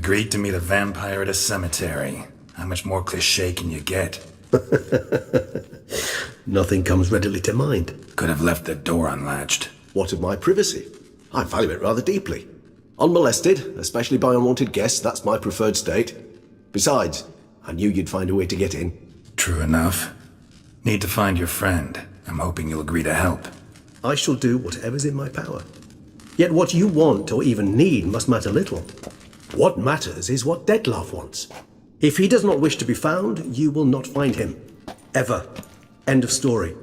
agreed to meet a vampire at a cemetery. How much more cliché can you get? Nothing comes readily to mind. Could have left the door unlatched. What of my privacy? I value it rather deeply. Unmolested, especially by unwanted guests, that's my preferred state. Besides, I knew you'd find a way to get in. True enough. Need to find your friend. I'm hoping you'll agree to help. I shall do whatever's in my power. Yet what you want or even need must matter little. What matters is what Dettlaff wants. If he does not wish to be found, you will not find him. Ever. End of story.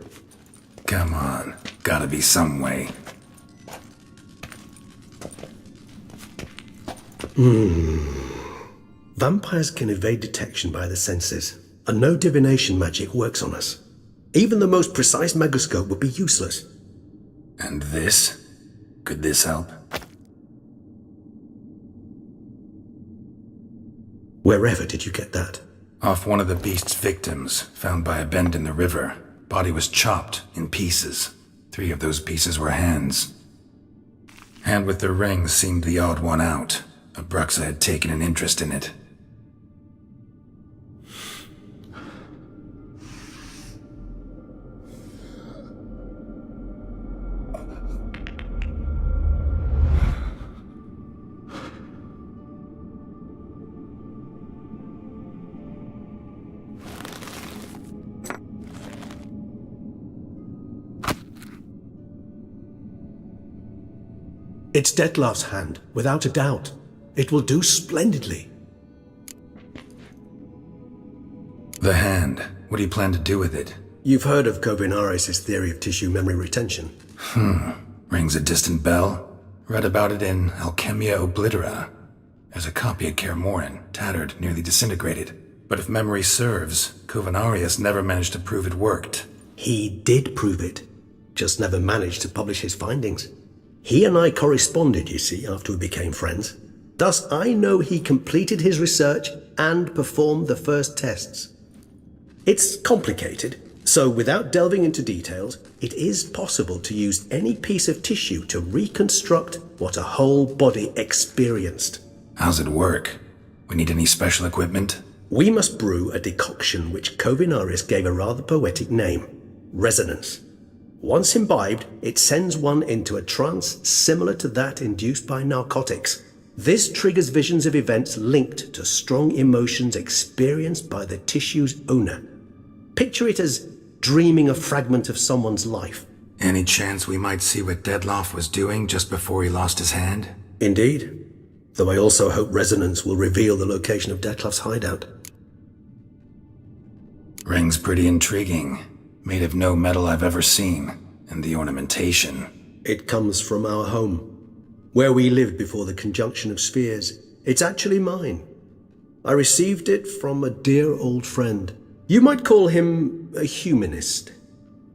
Come on. Gotta be some way. Vampires can evade detection by the senses, and no divination magic works on us. Even the most precise megascope would be useless. And this? Could this help? Wherever did you get that? Off one of the beast's victims, found by a bend in the river. Body was chopped in pieces. 3 of those pieces were hands. Hand with the ring seemed the odd one out. Abruxa had taken an interest in it. It's Dettlaff's hand, without a doubt. It will do splendidly. The hand. What do you plan to do with it? You've heard of Kovinaris' theory of tissue memory retention. Rings a distant bell. Read about it in Alchemia Oblitera. There's a copy at Kaer Morhen, tattered, nearly disintegrated. But if memory serves, Kovinaris never managed to prove it worked. He did prove it, just never managed to publish his findings. He and I corresponded, you see, after we became friends. Thus, I know he completed his research and performed the first tests. It's complicated, so without delving into details, it is possible to use any piece of tissue to reconstruct what a whole body experienced. How's it work? We need any special equipment? We must brew a decoction which Kovinaris gave a rather poetic name, resonance. Once imbibed, it sends one into a trance similar to that induced by narcotics. This triggers visions of events linked to strong emotions experienced by the tissue's owner. Picture it as dreaming a fragment of someone's life. Any chance we might see what Dettlaff was doing just before he lost his hand? Indeed. Though I also hope resonance will reveal the location of Dettlaff's hideout. Ring's pretty intriguing. Made of no metal I've ever seen. And the ornamentation. It comes from our home, where we lived before the conjunction of spheres. It's actually mine. I received it from a dear old friend. You might call him a humanist.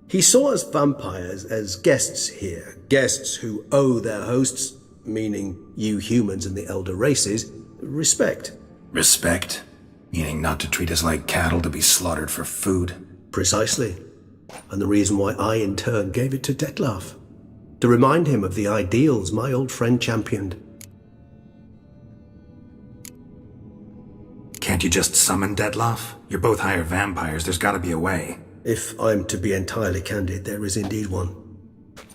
He saw us vampires as guests here, guests who owe their hosts, meaning you humans and the elder races, respect. Respect? Meaning not to treat us like cattle to be slaughtered for food? Precisely. And the reason why I in turn gave it to Dettlaff. To remind him of the ideals my old friend championed. Can't you just summon Dettlaff? You're both higher vampires, there's gotta be a way. If I'm to be entirely candid, there is indeed one.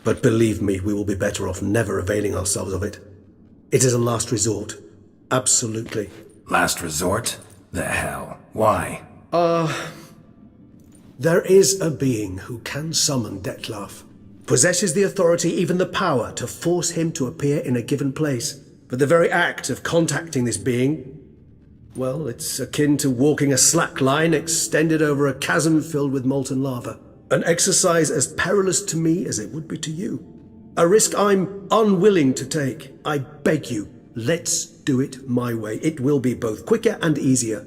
But believe me, we will be better off never availing ourselves of it. It is a last resort. Absolutely. Last resort? The hell? Why? There is a being who can summon Dettlaff. Possesses the authority, even the power, to force him to appear in a given place. But the very act of contacting this being, well, it's akin to walking a slack line extended over a chasm filled with molten lava. An exercise as perilous to me as it would be to you. A risk I'm unwilling to take. I beg you, let's do it my way. It will be both quicker and easier.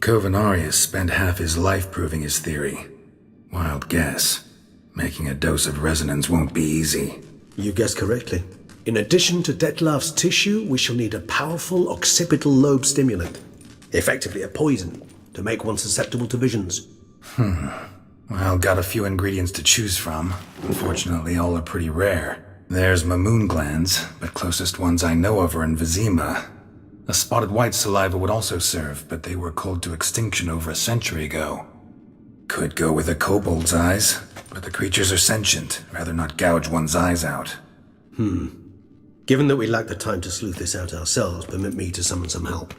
Kovinaris spent half his life proving his theory. Wild guess. Making a dose of resonance won't be easy. You guessed correctly. In addition to Dettlaff's tissue, we shall need a powerful occipital lobe stimulant. Effectively a poison, to make one susceptible to visions. Well, got a few ingredients to choose from. Unfortunately, all are pretty rare. There's Mamoon glands, but closest ones I know of are in Vizima. A spotted white saliva would also serve, but they were cold to extinction over a century ago. Could go with a kobold's eyes, but the creatures are sentient. Rather not gouge one's eyes out. Given that we lack the time to sleuth this out ourselves, permit me to summon some help.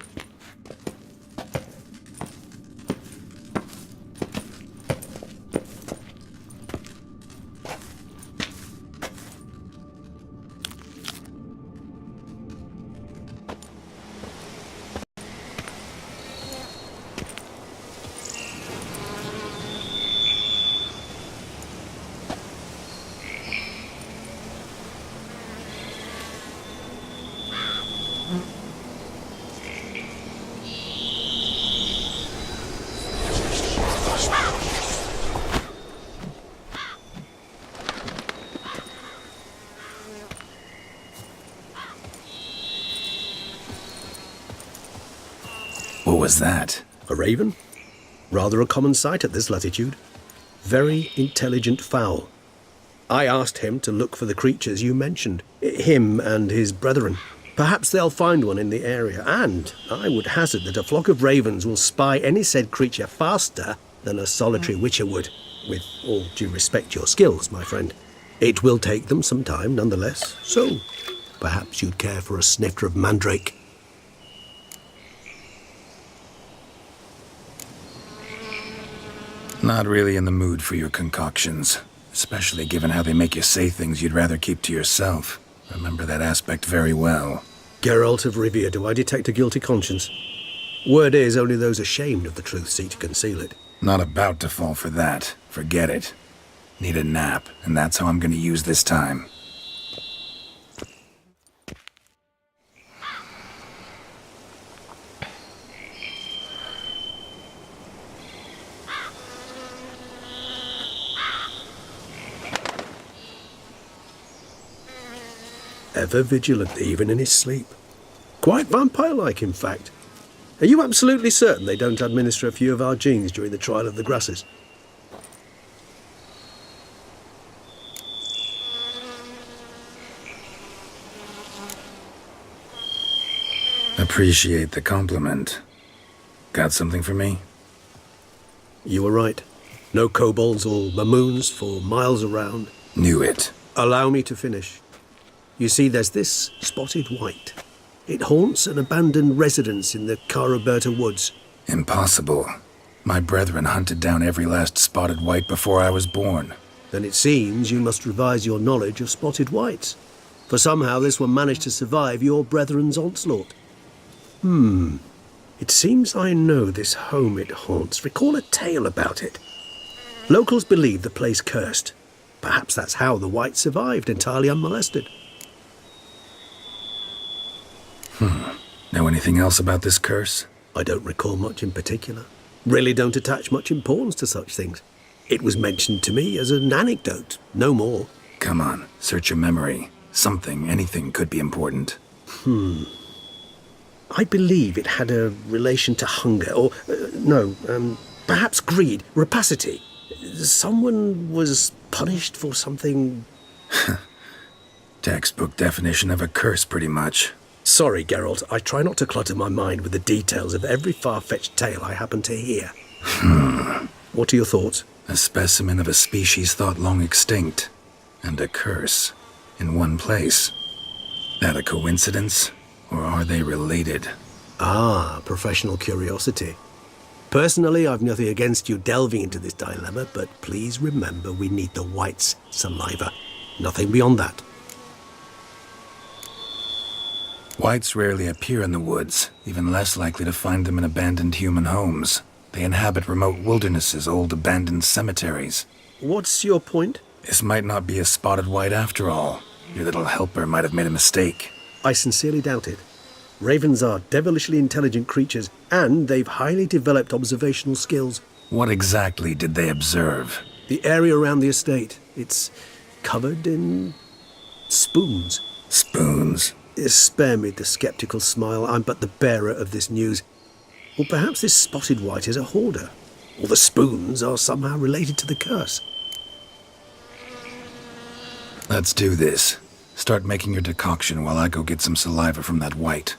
What was that? A raven? Rather a common sight at this latitude. Very intelligent fowl. I asked him to look for the creatures you mentioned. Him and his brethren. Perhaps they'll find one in the area, and I would hazard that a flock of ravens will spy any said creature faster than a solitary witcher would. With all due respect to your skills, my friend. It will take them some time, nonetheless. So, perhaps you'd care for a snifter of mandrake. Not really in the mood for your concoctions, especially given how they make you say things you'd rather keep to yourself. Remember that aspect very well. Geralt of Rivia, do I detect a guilty conscience? Word is, only those ashamed of the truth seek to conceal it. Not about to fall for that. Forget it. Need a nap, and that's how I'm gonna use this time. Ever vigilant, even in his sleep. Quite vampire-like, in fact. Are you absolutely certain they don't administer a few of our genes during the trial of the grasses? Appreciate the compliment. Got something for me? You were right. No kobolds or mamoons for miles around. Knew it. Allow me to finish. You see, there's this spotted white. It haunts an abandoned residence in the Caraberta woods. Impossible. My brethren hunted down every last spotted white before I was born. Then it seems you must revise your knowledge of spotted whites. For somehow this one managed to survive your brethren's onslaught. It seems I know this home it haunts. Recall a tale about it. Locals believe the place cursed. Perhaps that's how the white survived entirely unmolested. Know anything else about this curse? I don't recall much in particular. Really don't attach much importance to such things. It was mentioned to me as an anecdote, no more. Come on, search your memory. Something, anything could be important. I believe it had a relation to hunger, or, perhaps greed, rapacity. Someone was punished for something... Textbook definition of a curse, pretty much. Sorry, Geralt, I try not to clutter my mind with the details of every far-fetched tale I happen to hear. What are your thoughts? A specimen of a species thought long extinct, and a curse, in one place. That a coincidence, or are they related? Ah, professional curiosity. Personally, I've nothing against you delving into this dilemma, but please remember we need the white's saliva. Nothing beyond that. Whites rarely appear in the woods, even less likely to find them in abandoned human homes. They inhabit remote wildernesses, old abandoned cemeteries. What's your point? This might not be a spotted white after all. Your little helper might have made a mistake. I sincerely doubt it. Ravens are devilishly intelligent creatures, and they've highly developed observational skills. What exactly did they observe? The area around the estate, it's covered in spoons. Spoons? Spare me the sceptical smile. I'm but the bearer of this news. Or perhaps this spotted white is a hoarder. Or the spoons are somehow related to the curse. Let's do this. Start making your decoction while I go get some saliva from that white.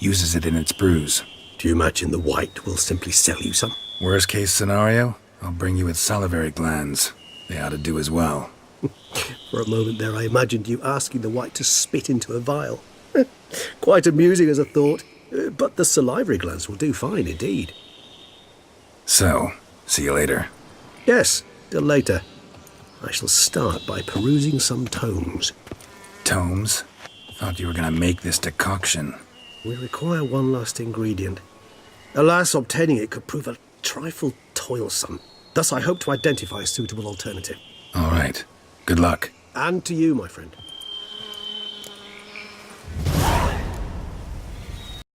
Uses it in its brews. Do you imagine the white will simply sell you some? Worst case scenario, I'll bring you its salivary glands. They ought to do as well. For a moment there, I imagined you asking the white to spit into a vial. Quite amusing as a thought, but the salivary glands will do fine indeed. So, see you later. Yes, till later. I shall start by perusing some tomes. Tomes? Thought you were gonna make this decoction. We require one last ingredient. Alas, obtaining it could prove a trifle toilsome. Thus I hope to identify a suitable alternative. All right. Good luck. And to you, my friend.